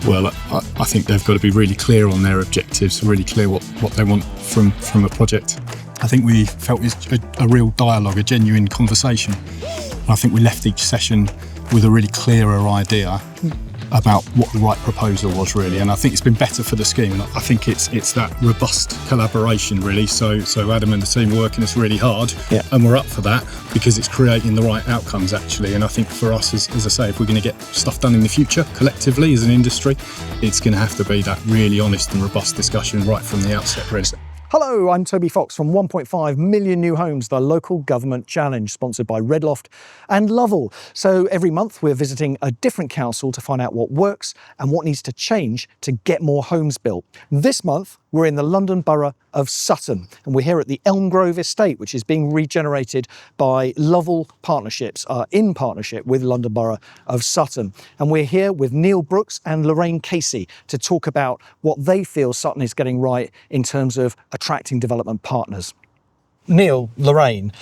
Well, I think they've got to be really clear on their objectives, really clear what they want from a project. I think we felt it was a real dialogue, a genuine conversation. And I think we left each session with a really clearer idea about what the right proposal was, really. And I think it's been better for the scheme. And I think it's that robust collaboration, really. So Adam and the team are working us really hard, and we're up for that because it's creating the right outcomes, actually. And I think for us, as I say, if we're going to get stuff done in the future collectively as an industry, it's going to have to be that really honest and robust discussion right from the outset, really. Hello, I'm Toby Fox from 1.5 Million New Homes, the local government challenge, sponsored by Redloft and Lovell. So every month we're visiting a different council to find out what works and what needs to change to get more homes built. This month we're in the London Borough of Sutton, and we're here at the Elm Grove Estate, which is being regenerated by Lovell Partnerships, in partnership with London Borough of Sutton. And we're here with Neil Brooks and Lorraine Casey to talk about what they feel Sutton is getting right in terms of attracting development partners. Neil, Lorraine,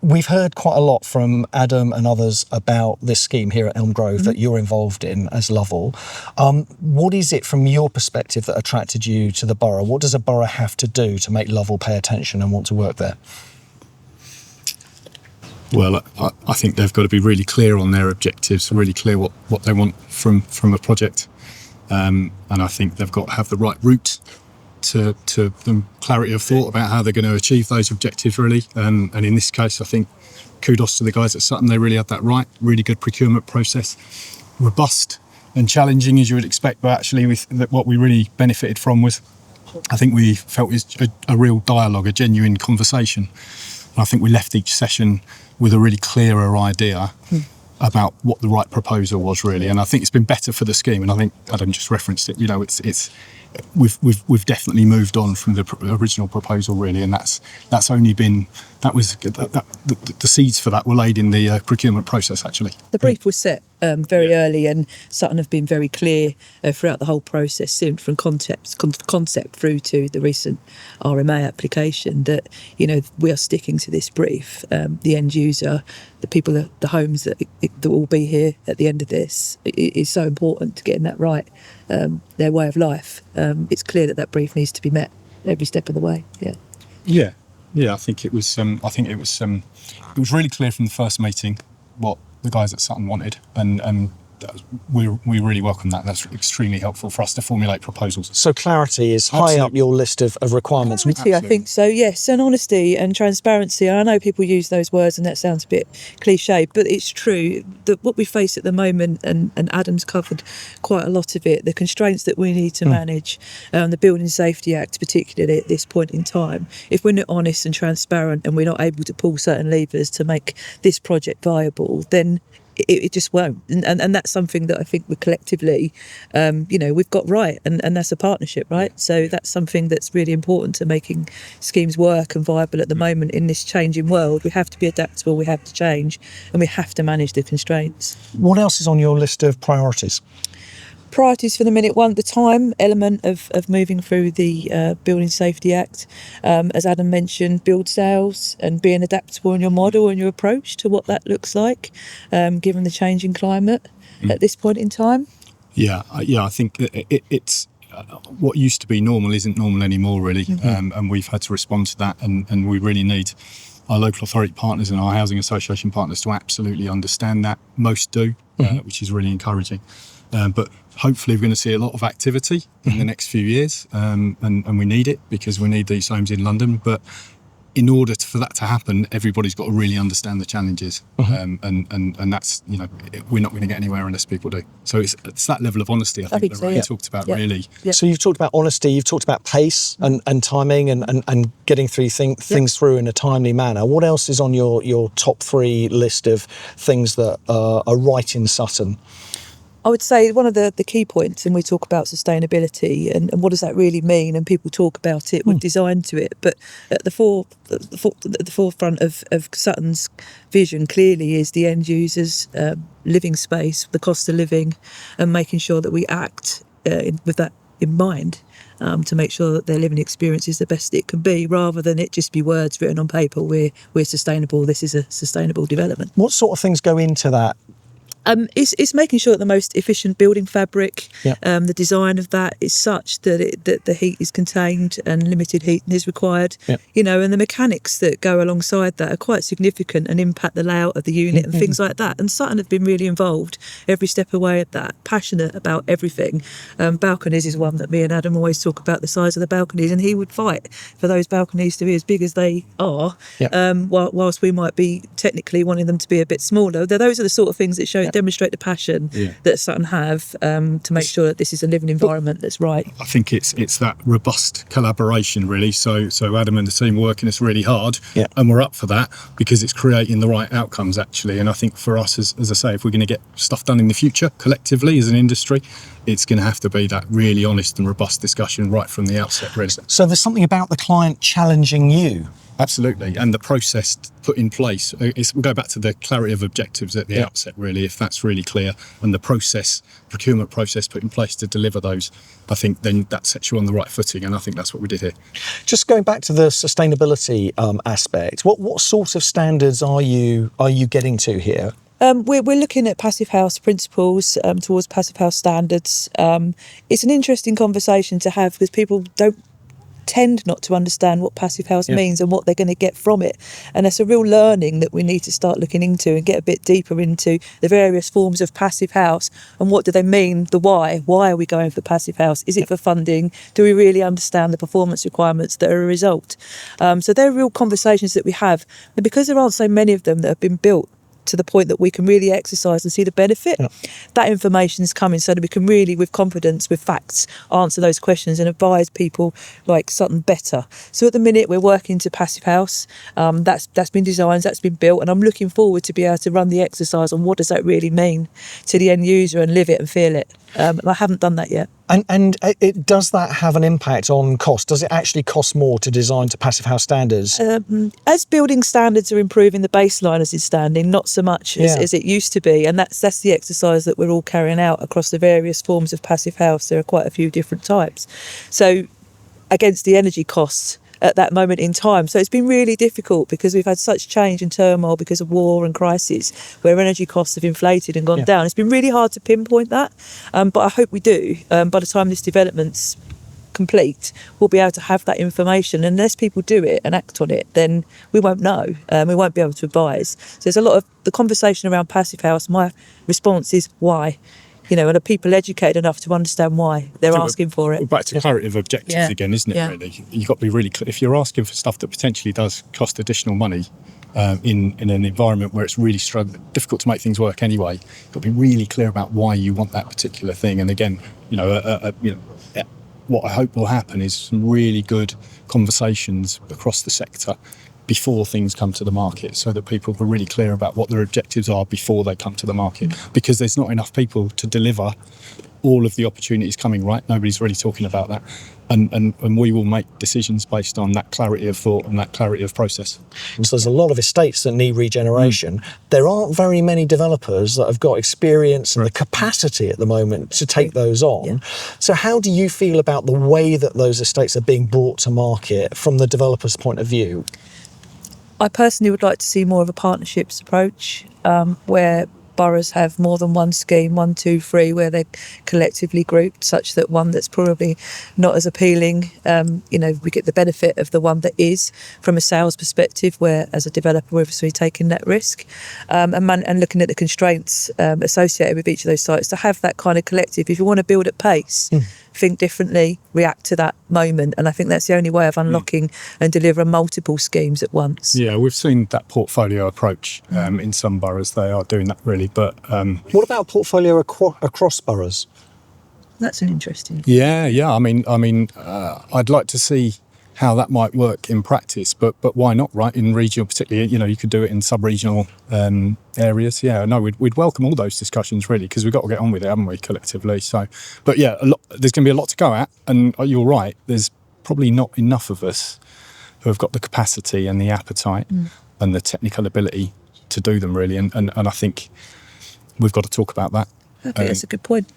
we've heard quite a lot from Adam and others about this scheme here at Elm Grove that you're involved in as Lovell. What is it from your perspective that attracted you to the borough? What does a borough have to do to make Lovell pay attention and want to work there? Well, I think they've got to be really clear on their objectives, really clear what they want from a project. And I think they've got to have the right route to clarity of thought about how they're going to achieve those objectives, really. And in this case, I think kudos to the guys at Sutton. They really had that right. Really good procurement process, robust and challenging as you would expect, but actually what we really benefited from was, I think we felt it was a real dialogue, a genuine conversation. And I think we left each session with a really clearer idea about what the right proposal was, really. And I think it's been better for the scheme. And I think Adam just referenced it. You know, we've definitely moved on from the original proposal, really, and that's only been the seeds for that were laid in the procurement process, actually. The brief was set very early, and Sutton have been very clear throughout the whole process, from concept through to the recent RMA application, that we are sticking to this brief. The end user, the people, the homes that will be here at the end of this, it is so important to getting that right. Their way of life. It's clear that brief needs to be met every step of the way. Yeah. I think it was. It was really clear from the first meeting what the guys at Sutton wanted, and we really welcome that. That's extremely helpful for us to formulate proposals. So clarity is high up your list of requirements. Clarity, I think so, yes, and honesty and transparency. I know people use those words and that sounds a bit cliche, but it's true that what we face at the moment, and Adam's covered quite a lot of it, the constraints that we need to manage, the Building Safety Act particularly at this point in time. If we're not honest and transparent and we're not able to pull certain levers to make this project viable, then it just won't, and that's something that I think we're collectively, we've got right, and that's a partnership, right? So that's something that's really important to making schemes work and viable at the moment in this changing world. We have to be adaptable, we have to change, and we have to manage the constraints. What else is on your list of priorities? Priorities for the minute: one, the time element of moving through the Building Safety Act. As Adam mentioned, build sales and being adaptable in your model and your approach to what that looks like, given the changing climate at this point in time. Yeah, I think it's what used to be normal isn't normal anymore, really, and we've had to respond to that, and we really need our local authority partners and our housing association partners to absolutely understand that. Most do, which is really encouraging. But hopefully we're going to see a lot of activity in the next few years, and we need it because we need these homes in London. But in order for that to happen, everybody's got to really understand the challenges, and that's, we're not going to get anywhere unless people do. So it's that level of honesty I think that Lorraine talked about, really. Yeah. So you've talked about honesty, you've talked about pace and timing and getting through things through in a timely manner. What else is on your top 3 list of things that are right in Sutton? I would say one of the key points, and we talk about sustainability and what does that really mean, and people talk about it with design to it, but at the forefront of Sutton's vision clearly is the end users' living space, the cost of living, and making sure that we act with that in mind, to make sure that their living experience is the best it can be, rather than it just be words written on paper. We're sustainable, this is a sustainable development. What sort of things go into that It's making sure that the most efficient building fabric, Yeah. the design of that is such that the heat is contained and limited heating is required. Yeah. And the mechanics that go alongside that are quite significant and impact the layout of the unit and things like that. And Sutton have been really involved every step away of that, passionate about everything. Balconies is one that me and Adam always talk about, the size of the balconies, and he would fight for those balconies to be as big as they are, whilst we might be technically wanting them to be a bit smaller. Those are the sort of things that demonstrate the passion that Sutton have to make sure that this is a living environment that's right. I think it's that robust collaboration, really. So Adam and the team are working us really hard, and we're up for that because it's creating the right outcomes, actually. And I think for us, as I say, if we're going to get stuff done in the future collectively as an industry, it's going to have to be that really honest and robust discussion right from the outset, really. So there's something about the client challenging you. Absolutely, and the process put in place. We'll go back to the clarity of objectives at the outset, really. If that's really clear, and the procurement process put in place to deliver those, I think then that sets you on the right footing, and I think that's what we did here. Just going back to the sustainability aspect, what sort of standards are you getting to here? We're looking at Passivhaus principles towards Passivhaus standards. It's an interesting conversation to have because people don't tend not to understand what Passivhaus means and what they're going to get from it, and it's a real learning that we need to start looking into and get a bit deeper into the various forms of Passivhaus and what do they mean, the why are we going for Passivhaus, is it for funding, do we really understand the performance requirements that are a result. So they're real conversations that we have, and because there aren't so many of them that have been built to the point that we can really exercise and see the benefit, that information is coming so that we can really, with confidence, with facts, answer those questions and advise people like Sutton better. So at the minute we're working to Passivhaus. That's been designed, that's been built, and I'm looking forward to be able to run the exercise on what does that really mean to the end user and live it and feel it. And I haven't done that yet. And does that have an impact on cost? Does it actually cost more to design to Passivhaus standards? As building standards are improving, the baseline as it's standing, not so much as it used to be. And that's the exercise that we're all carrying out across the various forms of Passivhaus. There are quite a few different types. So against the energy costs at that moment in time. So it's been really difficult because we've had such change and turmoil because of war and crisis where energy costs have inflated and gone down. It's been really hard to pinpoint that, but I hope we do. By the time this development's complete, we'll be able to have that information. Unless people do it and act on it, then we won't know. We won't be able to advise. So there's a lot of the conversation around Passivhaus. My response is why? And are people educated enough to understand why they're asking for it? We're back to clarity of objectives again, isn't it, really? You've got to be really clear. If you're asking for stuff that potentially does cost additional money in an environment where it's really difficult to make things work anyway, you've got to be really clear about why you want that particular thing. And again, what I hope will happen is some really good conversations across the sector before things come to the market, so that people are really clear about what their objectives are before they come to the market, because there's not enough people to deliver all of the opportunities coming, right? Nobody's really talking about that. And we will make decisions based on that clarity of thought and that clarity of process. So there's a lot of estates that need regeneration. There aren't very many developers that have got experience and the capacity at the moment to take those on. So how do you feel about the way that those estates are being brought to market from the developer's point of view? I personally would like to see more of a partnerships approach where boroughs have more than one scheme, 1, 2, 3, where they're collectively grouped, such that one that's probably not as appealing, we get the benefit of the one that is from a sales perspective, where as a developer we're obviously taking that risk, and looking at the constraints associated with each of those sites, to have that kind of collective. If you want to build at pace, think differently, react to that moment, and I think that's the only way of unlocking and delivering multiple schemes at once. Yeah, we've seen that portfolio approach in some boroughs. They are doing that, really. But what about portfolio across boroughs? That's an interesting. Yeah. I mean, I'd like to see how that might work in practice, but why not, right? In regional, particularly, you could do it in sub-regional areas. Yeah, no, we'd welcome all those discussions, really, because we've got to get on with it, haven't we, collectively? So, but yeah, there's going to be a lot to go at, and you're right. There's probably not enough of us who have got the capacity and the appetite and the technical ability to do them, really. And I think we've got to talk about that. I think that's a good point.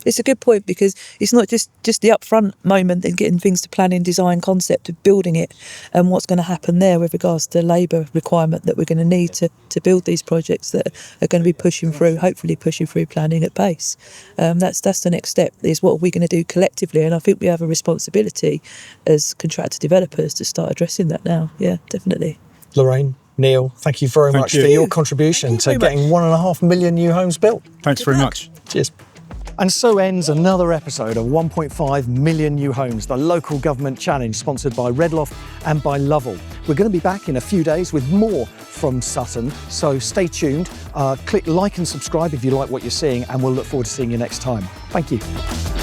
It's a good point, because it's not just the upfront moment and getting things to planning, design, concept of building it, and what's going to happen there with regards to labour requirement that we're going to need to build these projects that are going to be hopefully pushing through planning at pace. That's the next step, is what are we going to do collectively, and I think we have a responsibility as contractor developers to start addressing that now. Yeah, definitely. Lorraine, Neil, thank you very much for your contribution to getting 1.5 million new homes built. Thanks very much. Cheers. And so ends another episode of 1.5 million new homes, the local government challenge sponsored by Redloft and by Lovell. We're going to be back in a few days with more from Sutton, so stay tuned. Click like and subscribe if you like what you're seeing, and we'll look forward to seeing you next time. Thank you.